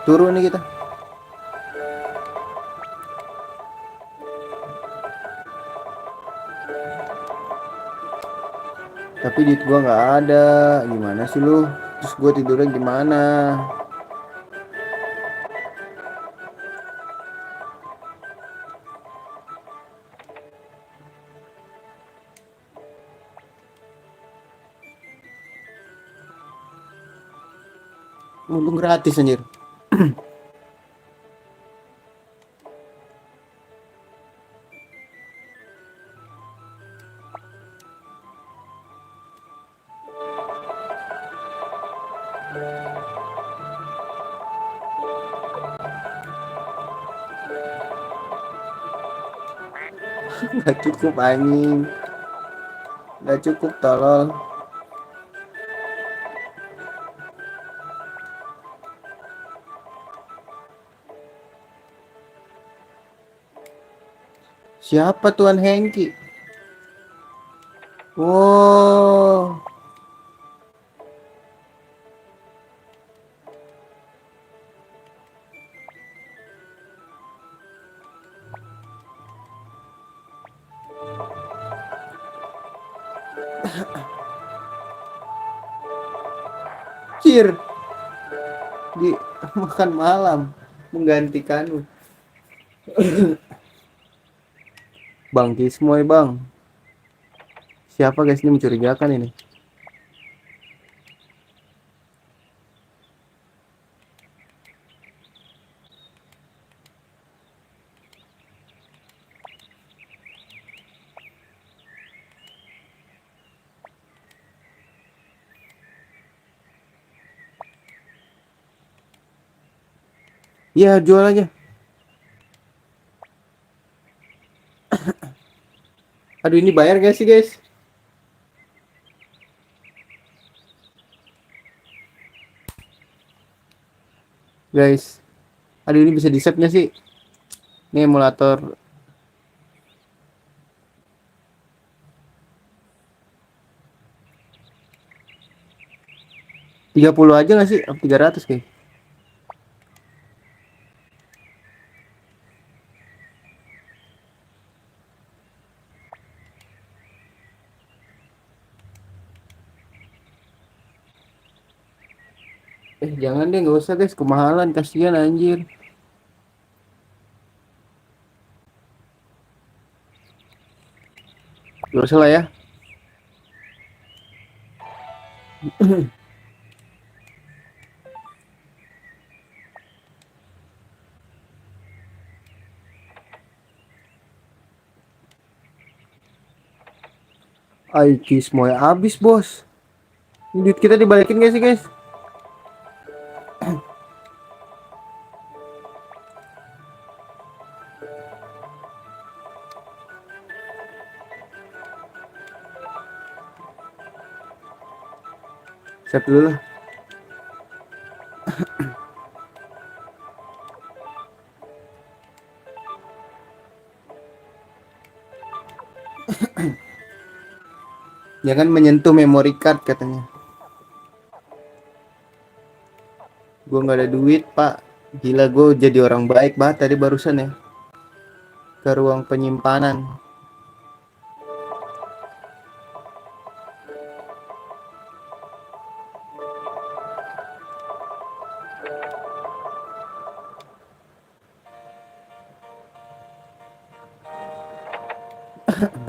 Turun nih kita. Tapi duit gua nggak ada. Gimana sih lu? Terus gua tidurnya gimana? Untung gratis anjir. Nggak cukup anjing. Nggak cukup tolol. Siapa Tuan Hengki? Oh, Cir di makan malam menggantikanmu. Bang Kismoy bang. Siapa guys ini mencurigakan ini? Iya jual aja. Aduh ini bayar gak sih guys? Guys, aduh ini bisa di set gak sih? Ini emulator 30 aja gak sih? 300 kayak. Jangan deh nggak usah guys, kemahalan kasihan anjir. Gak usah lah ya. Aiki semuanya habis bos. Ini duit kita dibalikin gak sih guys? Siap dulu lah. Jangan menyentuh memory card katanya. Gue nggak ada duit pak. Gila gue jadi orang baik banget tadi barusan ya. Ke ruang penyimpanan.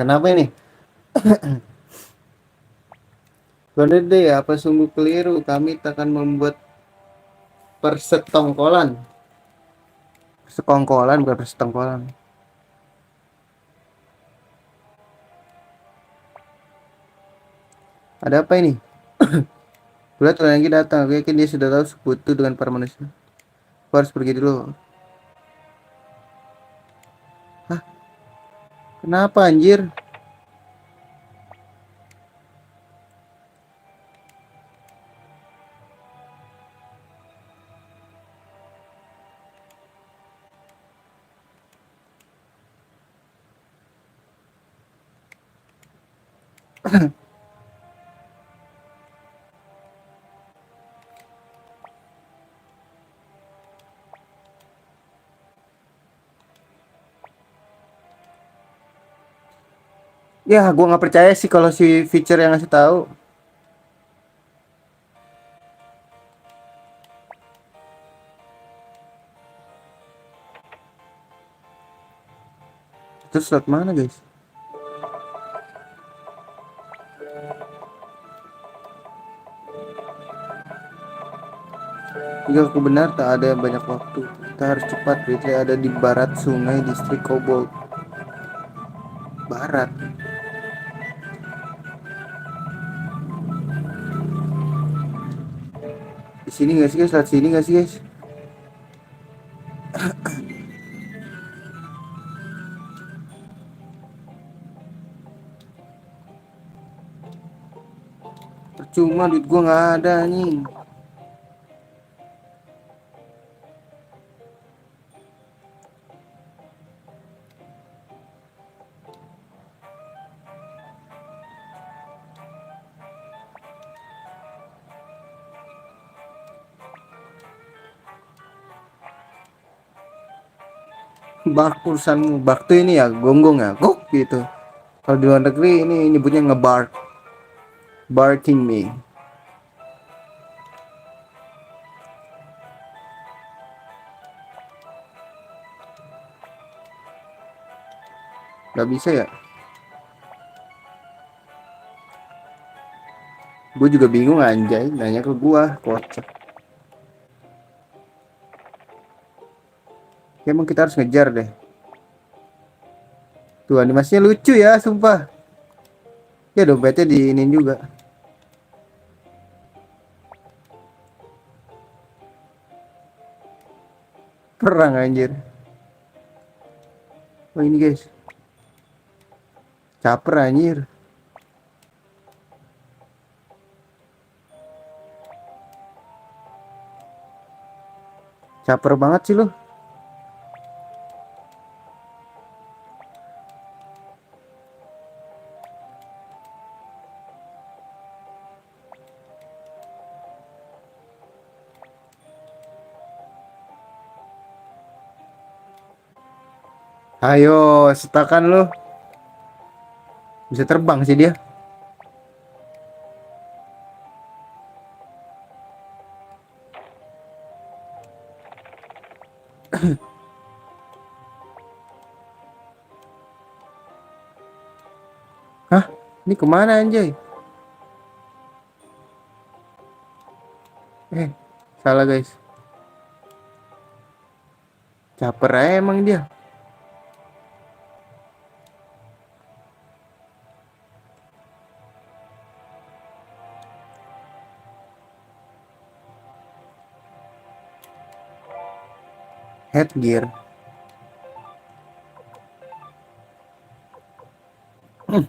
Kenapa ini? Bener deh, apa sungguh keliru? Kami takkan membuat persetongkolan. Sekongkolan bukan persetongkolan. Ada apa ini? Lihat orang lagi datang. Aku yakin dia sudah tahu sekutu dengan para manusia. Aku harus pergi dulu. Hah? Kenapa anjir? Ya, gua nggak percaya sih kalau si feature yang ngasih tahu. Terus slot mana, guys? Jika aku benar, tak ada banyak waktu. Kita harus cepat. Ridley ada di barat sungai distrik Kobold. Barat. Di sini nggak sih, guys? Lihat sini nggak sih, guys? Percuma, duit gua nggak ada nih. Bak urusanmu. Bak tuh ini ya, gonggong ya, gok gitu. Kalau di luar negeri ini nyebutnya ngebark. Barking me. Gak bisa ya? Gue juga bingung anjay, nanya ke gua, kocak. Ya, emang kita harus ngejar deh. Tuh animasinya lucu ya, sumpah. Ya dompetnya diinin juga. Perang anjir. Oh ini guys, caper anjir. Caper banget sih lo. Ayo, setakan lo. Bisa terbang sih dia. Hah? Ini kemana anjay? Eh, salah guys. Caper aja emang dia. Headgear. Hmm.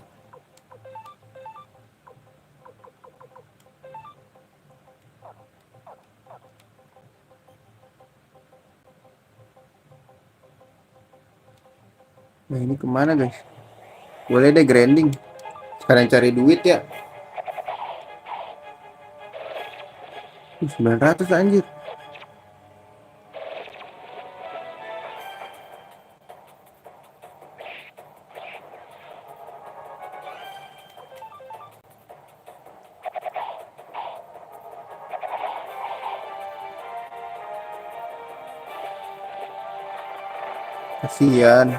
Nah ini kemana guys? Boleh deh grinding. Sekarang cari duit ya. 900 anjir. Kasian.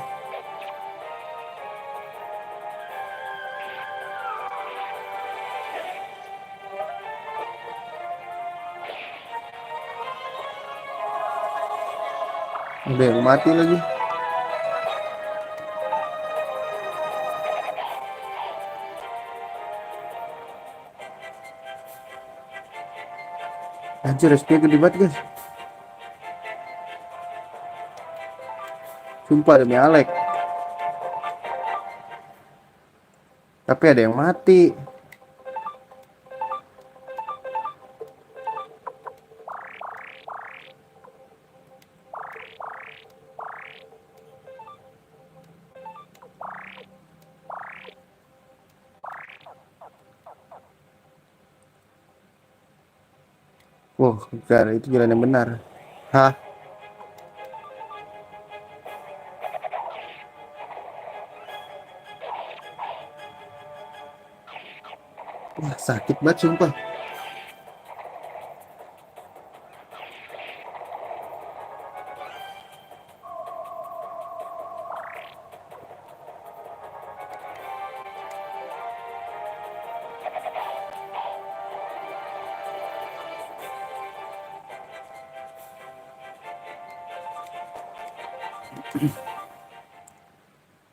Udah yang mati lagi. Anjir SP gede banget guys. Sumpah demi Alek. Tapi ada yang mati. Wah, wow, itu jalan yang benar. Hah? Wah, sakit banget sumpah.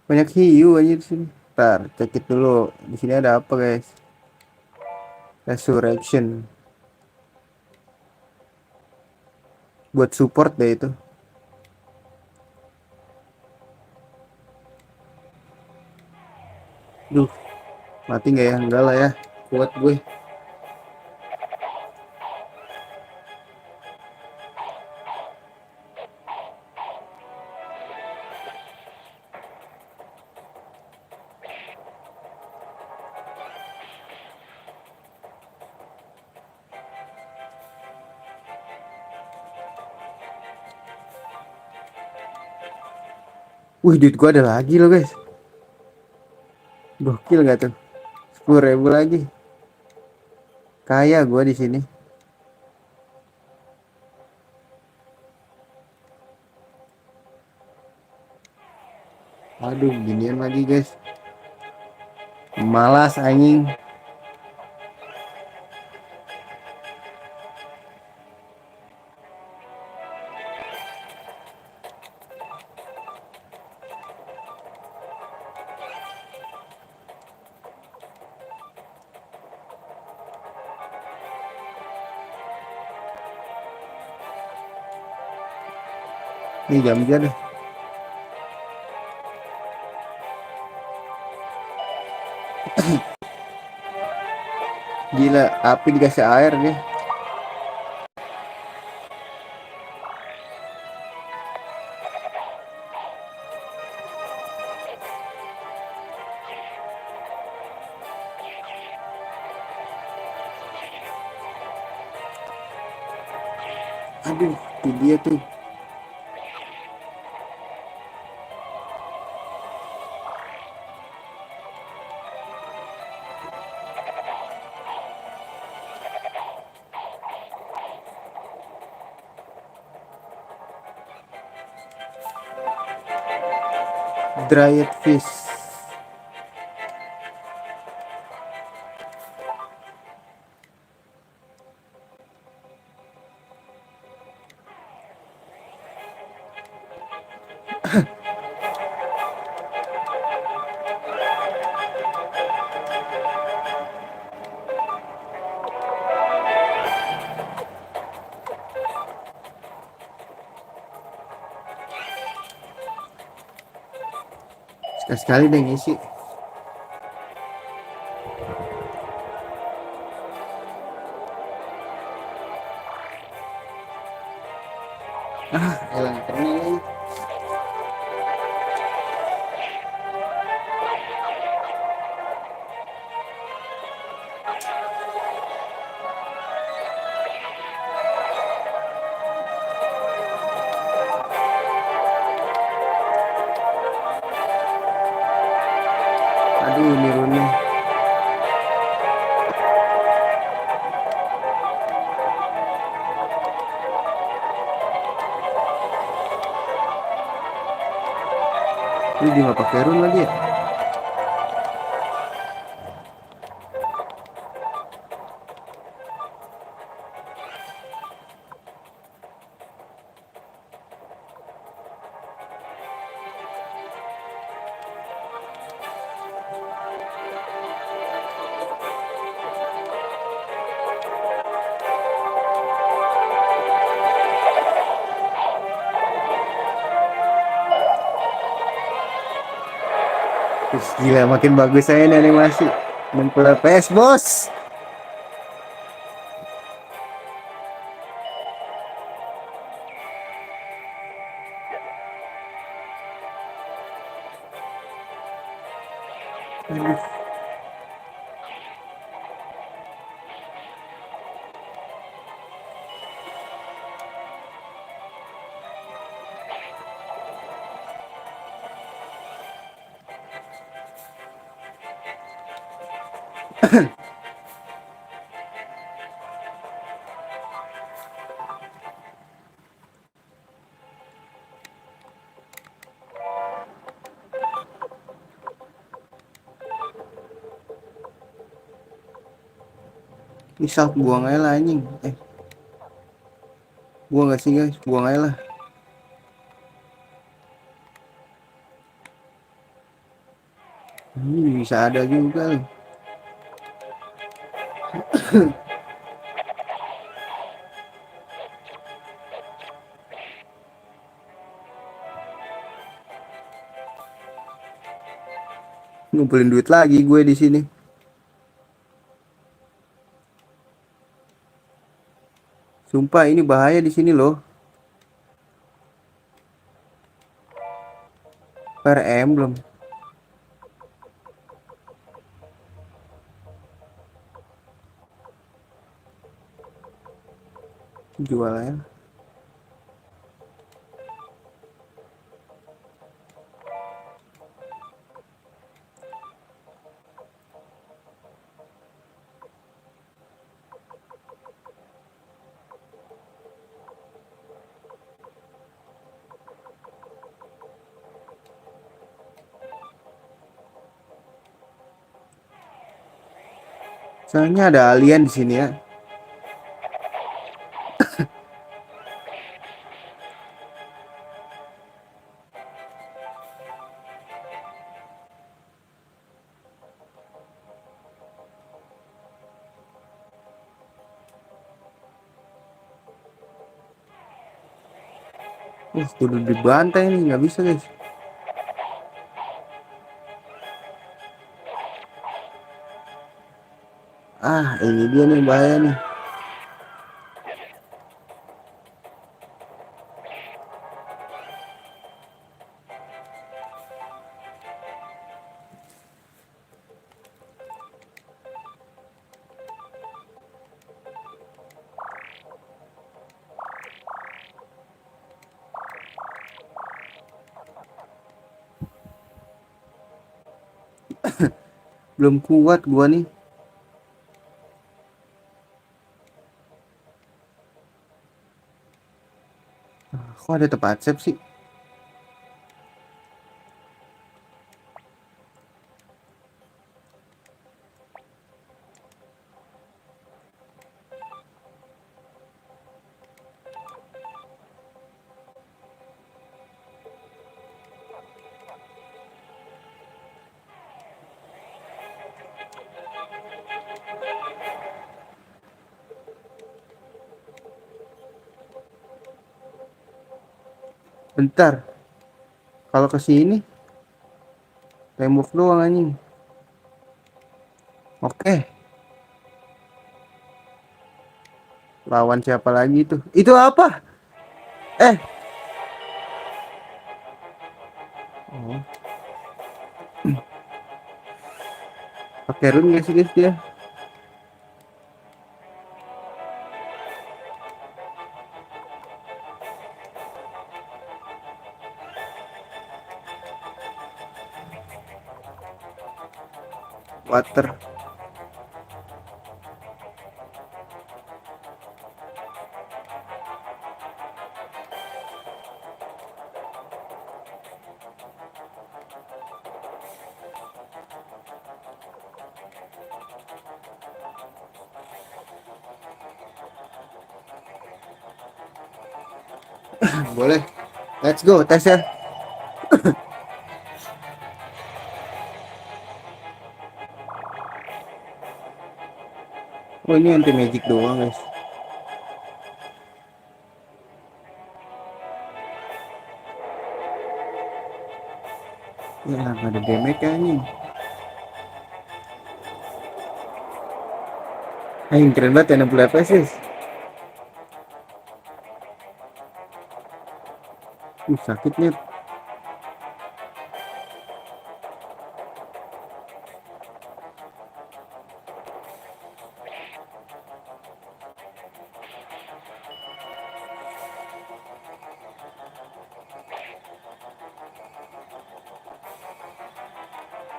Banyak hiu aja di sini. Ntar cekit dulu. Di sini ada apa, guys? Resurrection. Buat support deh itu. Duh, mati nggak ya? Enggak lah ya. Kuat gue. Wih, duit gue ada lagi loh, guys. Gokil gak tuh? 10.000 lagi. Kaya gue di sini. Aduh, ginian lagi, guys. Malas anjing. Nih jam-jam deh. Gila, api dikasih air nih. Aduh, itu dia tuh. Dried fish. Sekali-sekali deh ngisi. Ah, elang kena lagi. Aduh, ini Rune. Ini dia nggak pakai rune lagi ya? Terus gila, makin bagus saya ini animasi. 60 FPS, bos. Aduh. Misal buang aja lah anjing. Buang gak sih guys? Buang aja lah. Ini bisa ada juga nih. Ngumpulin duit lagi gue di sini. Sumpah ini bahaya di sini loh. Fire Emblem. Jual aja. Soalnya ada alien di sini ya. Kudu dibantai nih, nggak bisa guys. Ini dia nih bahaya nih. Belum kuat gua nih. Kok ada tempat save sih? Bentar. Kalau ke sini tembok doang anjing. Oke. Lawan siapa lagi tuh? Itu apa? Eh. Oh. Pakai rune gak sih guys dia? Water. Boleh. Let's go tes ya. Oh ini anti magic doang guys. Ya nggak ada damage kayaknya. Keren banget ya 60 fps guys. Sakit nih.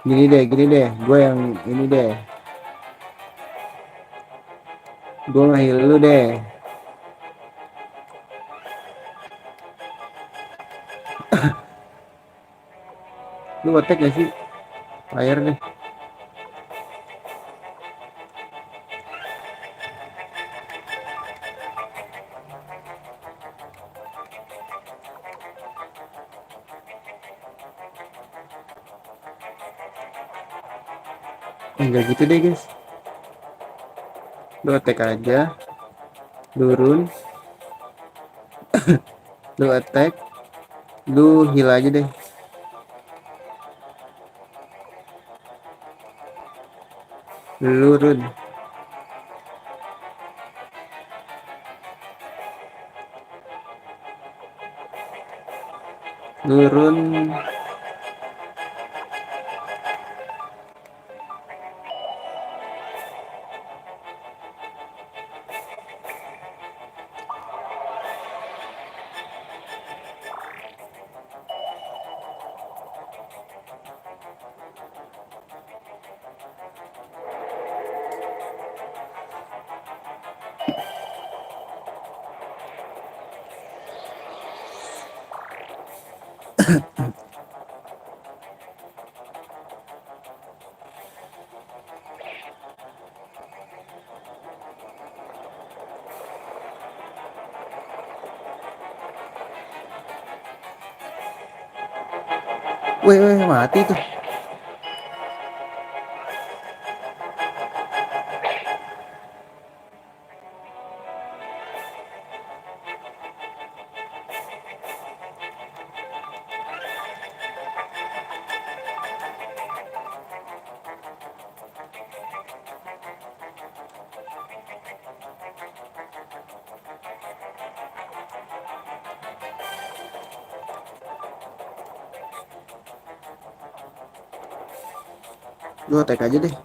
Gini deh, gue yang ini deh. Gue ngehil lu deh. Lu attack gak sih? Fire deh. Enggak gitu deh guys, lu attack aja, turun, lu attack, lu heal aja deh. Lu run, lu run. Weh, mati tuh. Lu attack aja deh.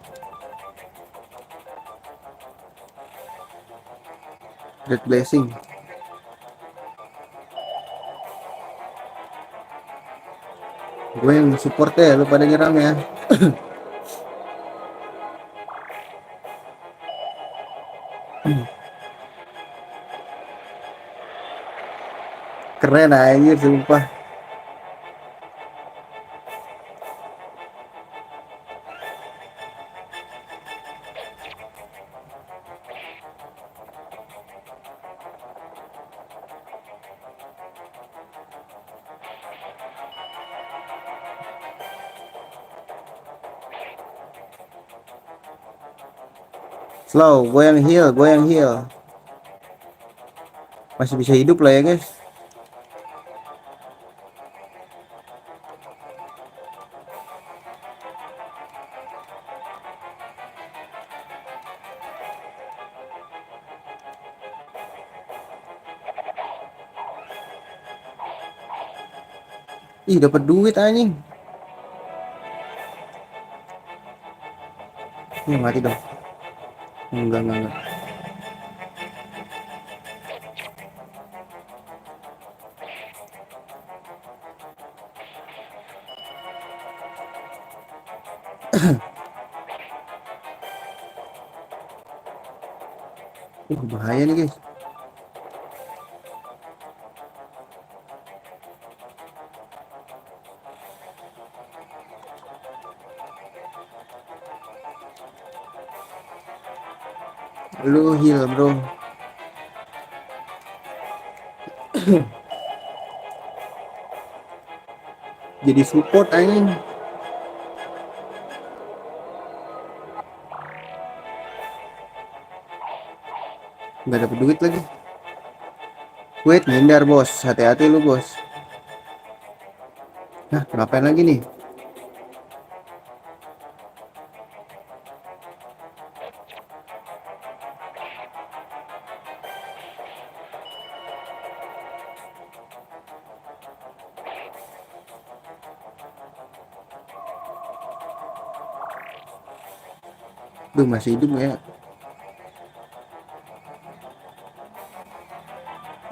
Red blessing. Gue yang support ya, lu pada nyerang ya. Keren anjir sumpah. Slow, gue yang heal, gue yang heal. Masih bisa hidup lah ya guys. Ih, dapat duit anjing. Ih, mati dong. Enggak. Bahaya nih guys. Lu heal bro. Jadi support anjing. Nggak dapet duit lagi. Wait, ngindar bos. Hati-hati lu bos. Nah, ngapain lagi nih? Duh, masih hidup ya?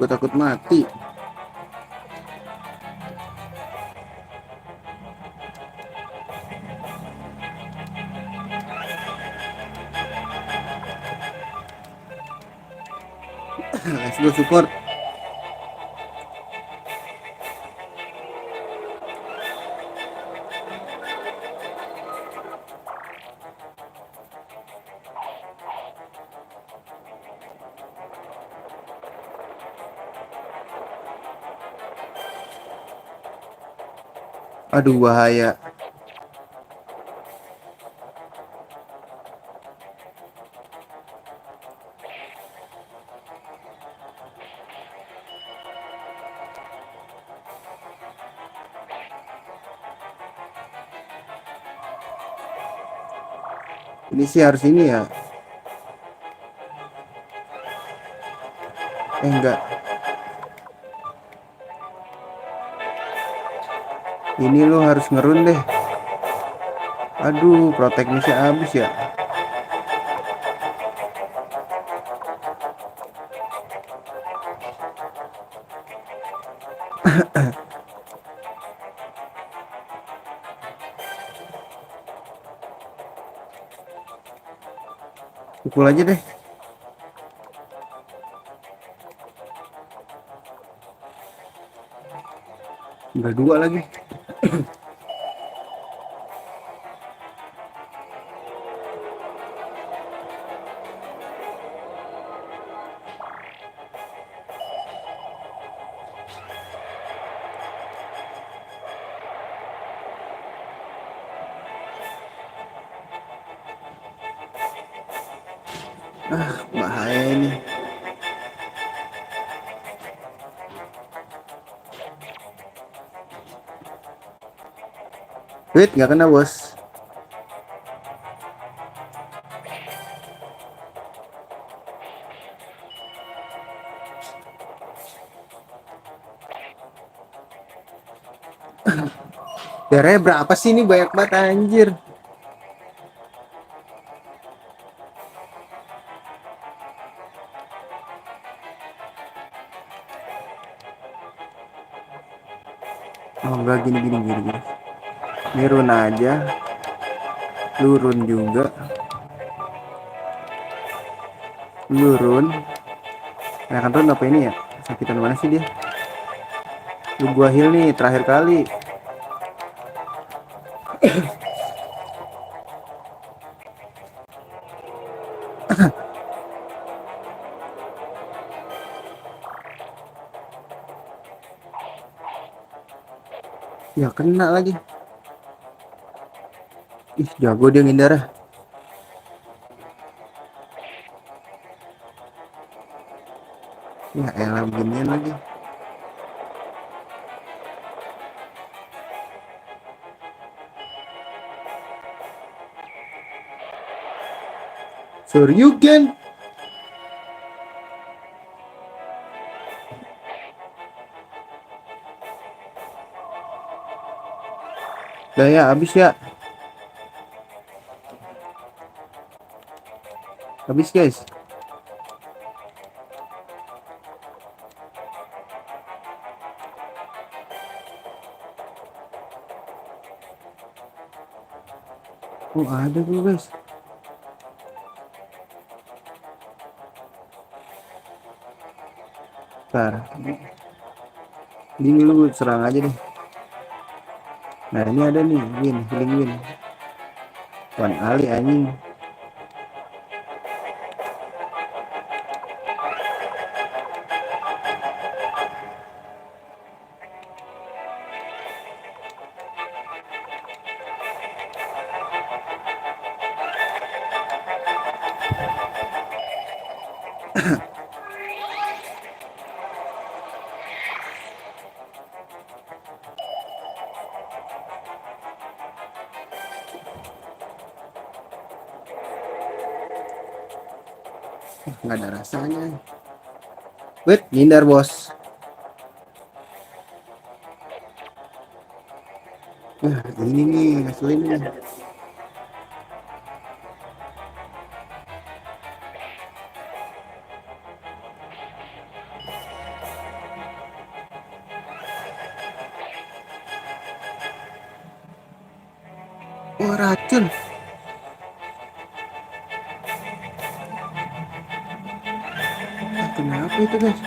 Gue takut mati. Let's go support. Aduh, bahaya. Ini sih harus ini ya. Enggak. Ini lo harus ngerun deh. Aduh, proteknisnya habis ya. Pukul aja deh. Udah dua lagi. Bahaya ini. Wait, nggak kena bos. Darahnya berapa sih ini, banyak banget anjir. Oh enggak, gini. Ini run aja. Lu run juga. Lu run. Nah kan run apa ini ya? Sakitan mana sih dia? Lu gua heal nih terakhir kali. Ya kena lagi. Ih, jago dia ngindar. Ya elah, beginian lagi. Shoryuken. Udah ya, habis ya. Habis guys. Oh ada tuh guys. Bentar. Ini lu serang aja deh. Nah ini ada nih, healing win. Wan Ali anjing. Nggak ada rasanya. Wait, ngindar bos. Ini nih ngeselin nih. Oh racun. Kenapa itu guys?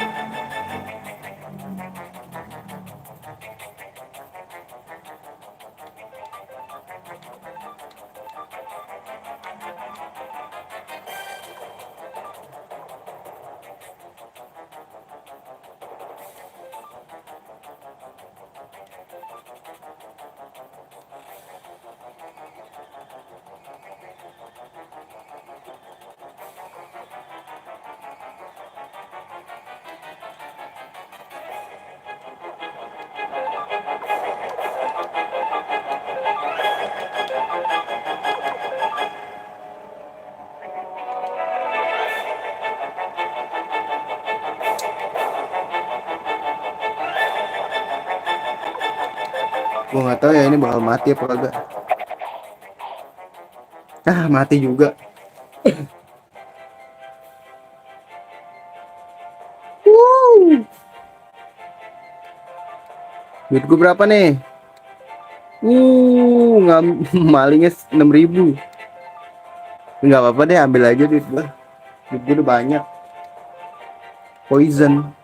Gua nggak tahu ya ini bakal mati apa kagak. Ah, mati juga. Wuh. Duit gua berapa nih? Nggak malingnya 6.000. Nggak apa-apa deh, ambil aja duit gua. Duit gua udah banyak. Poison.